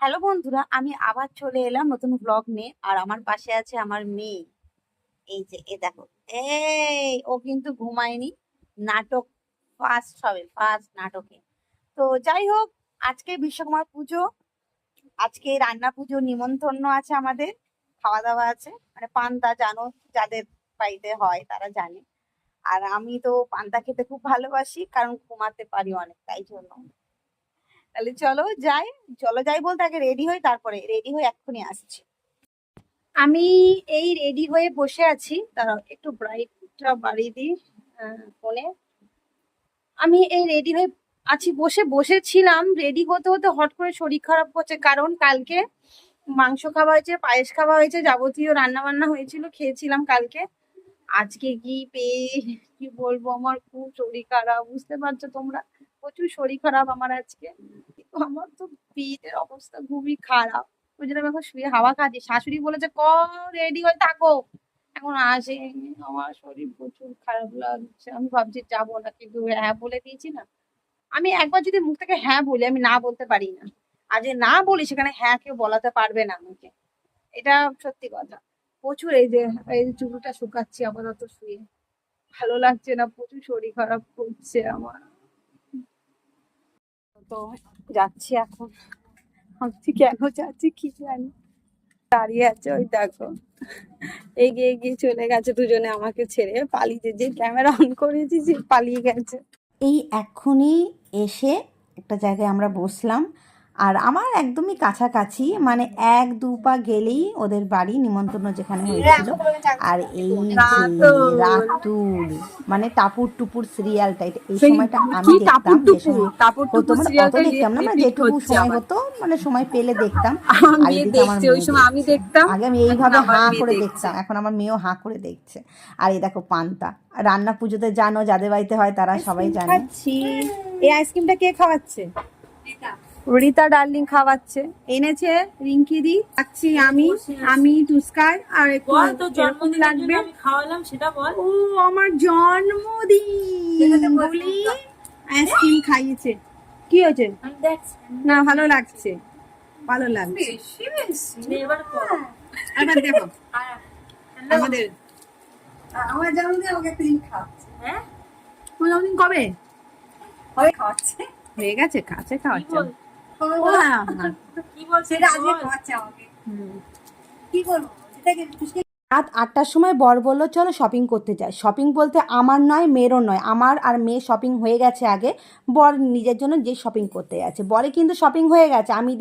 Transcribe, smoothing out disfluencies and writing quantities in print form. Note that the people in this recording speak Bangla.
হ্যালো বন্ধুরা, আমি আবার চলে এলাম নতুন ব্লগ নিয়ে। আর আমার পাশে আছে আমার মেয়ে। এই যে দেখো, ও কিন্তু ঘুমায়নি। নাটক ফার্স্ট নাটকে। তো যাই হোক, আজকে বিশ্বকর্মা পুজো, আজকে রান্না পুজো নিমন্ত্রণ আছে আমাদের। খাওয়া দাওয়া আছে, মানে পান্তা, জানো, যাদের বাড়িতে হয় তারা জানে। আর আমি তো পান্তা খেতে খুব ভালোবাসি, কারণ ঘুমাতে পারি অনেক, তাই জন্য। তাহলে চলো যাই বলতে আগে রেডি হই, তারপরে রেডি হয়ে এক্ষুনি আসছি। আমি এই রেডি হয়ে বসে আছি, দাঁড়াও একটু ব্রাইটটা বাড়িয়ে দিই ফোনে। আমি এই রেডি হয়ে আছি, বসেছিলাম রেডি হতে হতে হট করে শরীর খারাপ করছে, কারণ কালকে মাংস খাওয়া হয়েছে, পায়েস খাওয়া হয়েছে, যাবতীয় রান্না বান্না হয়েছিল, খেয়েছিলাম কালকে। আজকে কি বলবো, আমার খুব শরীর খারাপ, বুঝতে পারছো তোমরা, প্রচুর শরীর খারাপ আমার আজকে। আমার তো পেটের অবস্থা খুবই খারাপ, ওই জন্য আমি এখন শুয়ে হাওয়া খাচ্ছি। শাশুড়ি বলেছে রেডি হয়ে থাকো, এখন আসেনি। আমার শরীর প্রচুর খারাপ লাগছে, আমি ভাবছি যাবো না, কিন্তু হ্যাঁ বলে দিয়েছি না। আমি একবার যদি মুখ থেকে হ্যাঁ বলি, আমি না বলতে পারি না। আর যে না বলি, সেখানে হ্যাঁ কেউ বলাতে পারবে না আমাকে। এটা সত্যি কথা। প্রচুর এই যে চুলটা শুকাচ্ছি আপাতত শুয়ে, ভালো লাগছে না, প্রচুর শরীর খারাপ করছে আমার। তো যাচ্ছি এখন, ভাবছি কেন যাচ্ছি কি জানি। দাঁড়িয়ে আছে, ওই দেখো, এগিয়ে এগিয়ে চলে গেছে দুজনে, আমাকে ছেড়ে পালিয়ে, যে ক্যামেরা অন করেছি সে পালিয়ে গেছে। এই এক্ষুনি এসে একটা জায়গায় আমরা বসলাম। আর আমার একদমই কাছাকাছি, মানে 1-2 পা গেলেই ওদের বাড়ি, নিমন্ত্রণ যেখানে হয়েছিল। আর এই যে রাতুল, মানে টাপুর টুপুর সিরিয়ালটা, এই সময়টা আমি দেখতাম, যে সময় হতো, মানে অত দেখতাম না, মানে যেটুকু সময় হতো, মানে সময় পেলে দেখতাম। আর এদিকে আমার মেয়ে দেখছে। আগে আমি এইভাবে হাঁ করে দেখতাম, এখন আমার মেয়েও হাঁ করে দেখছে। আর এই দেখো পান্তা, রান্না পুজোতে জানো যাদের বাড়িতে হয় তারা সবাই জানে। খাচ্ছি। এই আইসক্রিমটা কে খাওয়াচ্ছে? রীতা ডার্লিং খাওয়াচ্ছে, এনেছে রিঙ্কি দি। খাচ্ছি আমি টুস্কার, আর একটু এরকম লাগবে। আমি খাওয়ালাম সেটা বল। ও আমার জন্মদিন বলি আইসক্রিম খাইয়েছে, কি হয়েছে? না, ভালো লাগছে, ভালো লাগছে। এবার কর। এবার দেখো আমাদের, আমার জন্মদিন আমাকে একটা দিন খাওয়াচ্ছে। হ্যাঁ, তোমার জন্মদিন কবে? কবে খাওয়াচ্ছে? হয়ে গেছে, কাছে খাওয়াচ্ছে। ও হ্যাঁ, হ্যাঁ। কি বলছিস? সেটা আজকে খাওয়াচ্ছে আমাকে। কি করবো সেটাকে? রাত 8টার সময় বর বলল চলো শপিং করতে যাই। শপিং বলতে আমার নয়, মেয়েরও নয়, আমার আর মেয়ে শপিং হয়ে গেছে আগে। বর নিজের জন্য যে শপিং করতে যাচ্ছে, বরে কিন্তু শপিং হয়ে গেছে, আমি